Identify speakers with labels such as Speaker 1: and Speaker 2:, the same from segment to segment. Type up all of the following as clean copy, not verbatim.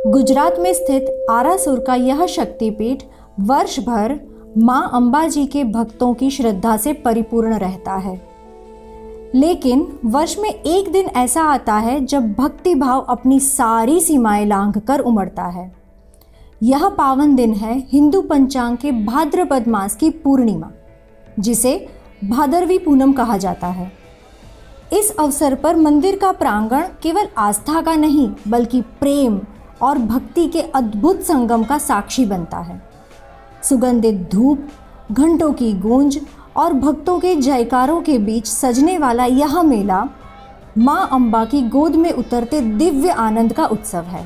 Speaker 1: गुजरात में स्थित आरासुर का यह शक्तिपीठ वर्ष भर मां अंबाजी के भक्तों की श्रद्धा से परिपूर्ण रहता है। लेकिन वर्ष में एक दिन ऐसा आता है जब भक्ति भाव अपनी सारी सीमाएं लांघकर उमड़ता है। यह पावन दिन है हिंदू पंचांग के भाद्रपद मास की पूर्णिमा, जिसे भादरवी पूनम कहा जाता है। इस अवसर पर मंदिर का प्रांगण केवल आस्था का नहीं बल्कि प्रेम और भक्ति के अद्भुत संगम का साक्षी बनता है। सुगंधित धूप, घंटों की गूंज और भक्तों के जयकारों के बीच सजने वाला यह मेला मां अंबा की गोद में उतरते दिव्य आनंद का उत्सव है।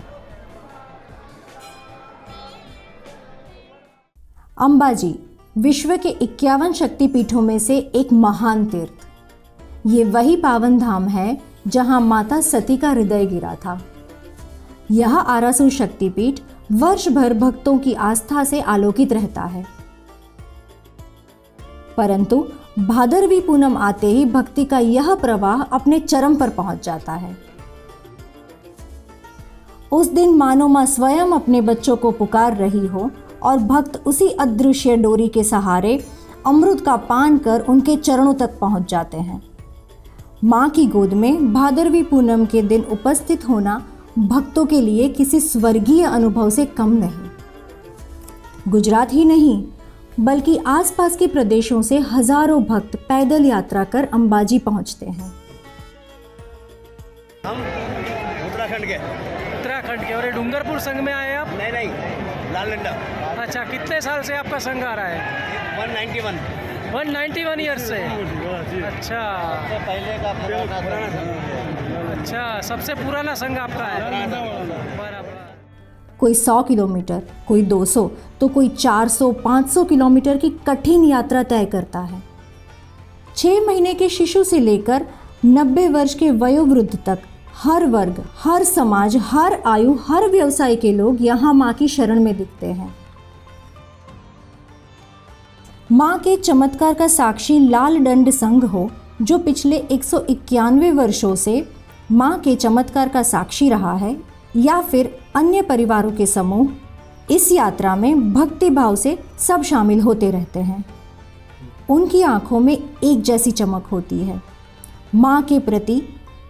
Speaker 1: अंबाजी विश्व के 51 शक्तिपीठों में से एक महान तीर्थ। ये वही पावन धाम है जहां माता सती का हृदय गिरा था। यह आरासुर शक्तिपीठ वर्ष भर भक्तों की आस्था से आलोकित रहता है, परंतु भादरवी पूनम आते ही भक्ति का यह प्रवाह अपने चरम पर पहुंच जाता है। उस दिन मानो मां स्वयं अपने बच्चों को पुकार रही हो और भक्त उसी अदृश्य डोरी के सहारे अमृत का पान कर उनके चरणों तक पहुंच जाते हैं। मां की गोद में भादरवी पूनम के दिन उपस्थित होना भक्तों के लिए किसी स्वर्गीय अनुभव से कम नहीं। गुजरात ही नहीं बल्कि आसपास के प्रदेशों से हजारों भक्त पैदल यात्रा कर अंबाजी पहुंचते हैं।
Speaker 2: हम उत्तराखंड के
Speaker 3: और ये डूंगरपुर संघ में आए आप?
Speaker 2: नहीं, लाल डंडा।
Speaker 3: अच्छा, कितने साल से आपका संघ आ रहा है? 191 ईयर्स से। अच्छा,
Speaker 2: पहले का
Speaker 3: अच्छा, सबसे पुराना संघ आपका है। बराबर।
Speaker 1: कोई 100 किलोमीटर, कोई 200 तो कोई 400-500 किलोमीटर की कठिन यात्रा तय करता है। 6 महीने के शिशु से लेकर 90 वर्ष के वयोवृद्ध तक हर वर्ग, हर समाज, हर आयु, हर व्यवसाय के लोग यहाँ माँ की शरण में दिखते हैं। माँ के चमत्कार का साक्षी लाल दंड संघ हो, जो पिछले 191 वर्षों से माँ के चमत्कार का साक्षी रहा है, या फिर अन्य परिवारों के समूह, इस यात्रा में भक्ति भाव से सब शामिल होते रहते हैं। उनकी आंखों में एक जैसी चमक होती है, माँ के प्रति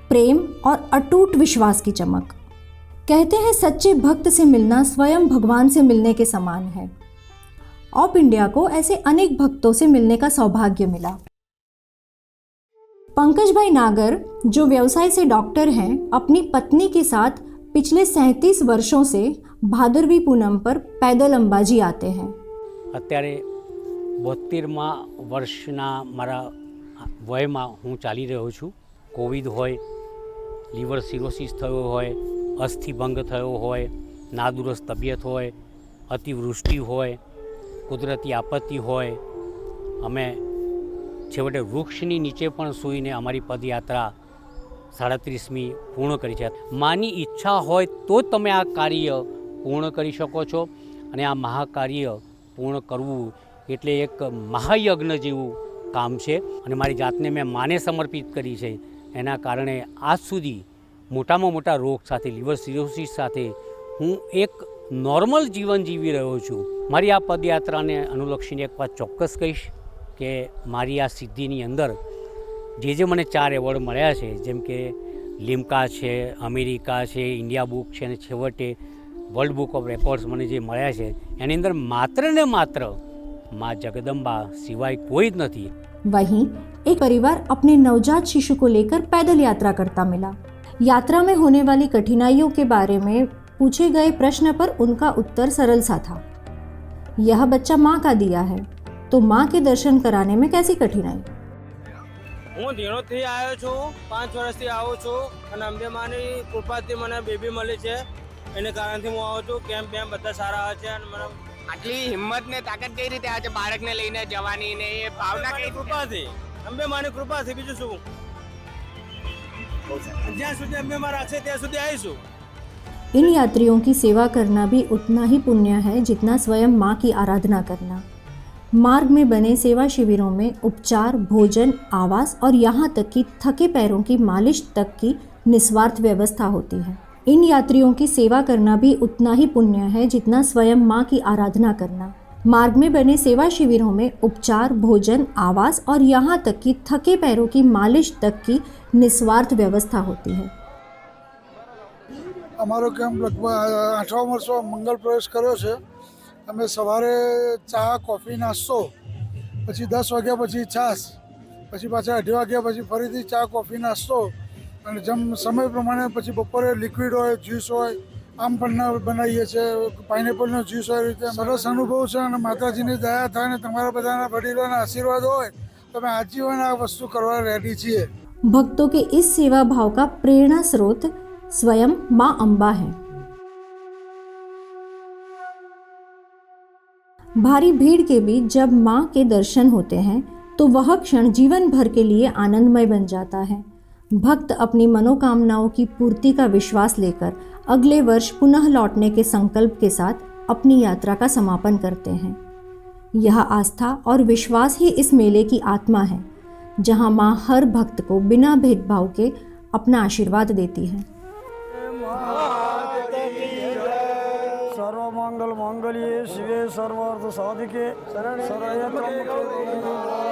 Speaker 1: प्रेम और अटूट विश्वास की चमक। कहते हैं सच्चे भक्त से मिलना स्वयं भगवान से मिलने के समान है। ऑफ इंडिया को ऐसे अनेक भक्तों से मिलने का सौभाग्य मिला। पंकज भाई नागर, जो व्यवसाय से डॉक्टर हैं, अपनी पत्नी के साथ पिछले 37 वर्षों से भादरवी पूनम पर पैदल अंबाजी आते हैं।
Speaker 4: અત્યારે 72મા વર્ષના મારા વયમાં હું ચાલી રહ્યો છું। કોવિડ હોય, લીવર સિરોસિસ થયો હોય, અસ્થિભંગ થયો હોય, નાદુરસ્ત તબિયત હોય, અતિવૃષ્ટિ હોય, કુદરતી આપત્તિ હોય, અમે છેવટે વૃક્ષની નીચે પણ સૂઈને અમારી પદયાત્રા 37મી પૂર્ણ કરી છે। માની ઈચ્છા હોય તો તમે આ કાર્ય પૂર્ણ કરી શકો છો, અને આ મહાકાર્ય પૂર્ણ કરવું એટલે એક મહાયજ્ઞ જેવું કામ છે। અને મારી જાતને મેં માને સમર્પિત કરી છે, એના કારણે આજ સુધી મોટામાં મોટા રોગ સાથે, લીવર સિરોસિસ સાથે હું એક નોર્મલ જીવન જીવી રહ્યો છું। મારી આ પદયાત્રાને અનુલક્ષીને એક વાત ચોક્કસ કહીશ કે મારી આ સિદ્ધિની અંદર જે મને 4 એવોર્ડ મળ્યા છે, જેમ કે લિમ્કા છે, અમેરિકા છે, ઇન્ડિયા બુક છે, અને છેવટે વર્લ્ડ બુક ઓફ રેકોર્ડ્સ મને જે મળ્યા છે, એની અંદર માત્ર ને માત્ર माँ जगदम्बा सिवाय कोई नहीं।
Speaker 1: वहीं एक परिवार अपने नवजात शिशु को लेकर पैदल यात्रा करता मिला। यात्रा में होने वाली कठिनाइयों के बारे में पूछे गए प्रश्न पर उनका उत्तर सरल सा था, यह बच्चा माँ का दिया है, तो माँ के दर्शन कराने में कैसी कठिनाई।
Speaker 5: હું ધીણોથી આવ્યો છું, 5 વર્ષથી આવું છું, અને અંબે માની કૃપાથી મને બેબી મળી છે, એને કારણથી હું આવું છું। કેમ્પ બેમ્પ બધા સારા આવે છે, અને મને
Speaker 6: આટલી હિંમત ને તાકાત કઈ રીતે આવે છે બાળકને લઈને જવાની ને એ ભાવના કઈ
Speaker 5: કૃપાથી, અંબે માની કૃપાથી, બીજું શું। જ્યાં સુધી અંબે માં રાખશે ત્યાં સુધી આવીશું।
Speaker 1: इन यात्रियों की सेवा करना भी उतना ही पुण्य है जितना स्वयं माँ की आराधना करना। मार्ग में बने सेवा शिविरों में उपचार, भोजन, आवास और यहाँ तक कि थके पैरों की मालिश तक की निस्वार्थ व्यवस्था होती है। इन यात्रियों की सेवा करना भी उतना ही पुण्य है जितना स्वयं माँ की आराधना करना। मार्ग में बने सेवा शिविरों में उपचार, भोजन, आवास और यहाँ तक कि थके पैरों की मालिश तक की निस्वार्थ व्यवस्था होती है।
Speaker 7: અમારો કેમ્પ લગભગ 8મા વર્ષમાં મંગલ પ્રવેશ કર્યો છે। અમે સવારે ચા, કોફી, નાસ્તો, પછી 10 વાગ્યા પછી છાશ, પછી પાછા 2:30 વાગ્યા પછી ફરીથી ચા, કોફી, નાસ્તો અને સમય પ્રમાણે પછી બપોરે લિક્વિડ હોય, જ્યુસ હોય, આમ પણ બનાવીએ છીએ, પાઇનેપલનો જ્યુસ હોય। રીતે સરસ અનુભવ છે અને માતાજીની દયા થાય અને તમારા બધાના વડીલોના આશીર્વાદ હોય તો અમે આજીવન આ વસ્તુ કરવા રેડી છીએ।
Speaker 1: भक्तों के इस सेवा भाव का प्रेरणा स्रोत स्वयं माँ अम्बा है। भारी भीड़ के बीच जब माँ के दर्शन होते हैं तो वह क्षण जीवन भर के लिए आनंदमय बन जाता है। भक्त अपनी मनोकामनाओं की पूर्ति का विश्वास लेकर अगले वर्ष पुनः लौटने के संकल्प के साथ अपनी यात्रा का समापन करते हैं। यह आस्था और विश्वास ही इस मेले की आत्मा है, जहां माँ हर भक्त को बिना भेदभाव के अपना आशीर्वाद देती है।
Speaker 8: सर्वमंगल मांगल्ये शिवे सर्वार्थ साधिके शरण्ये त्र्यंबके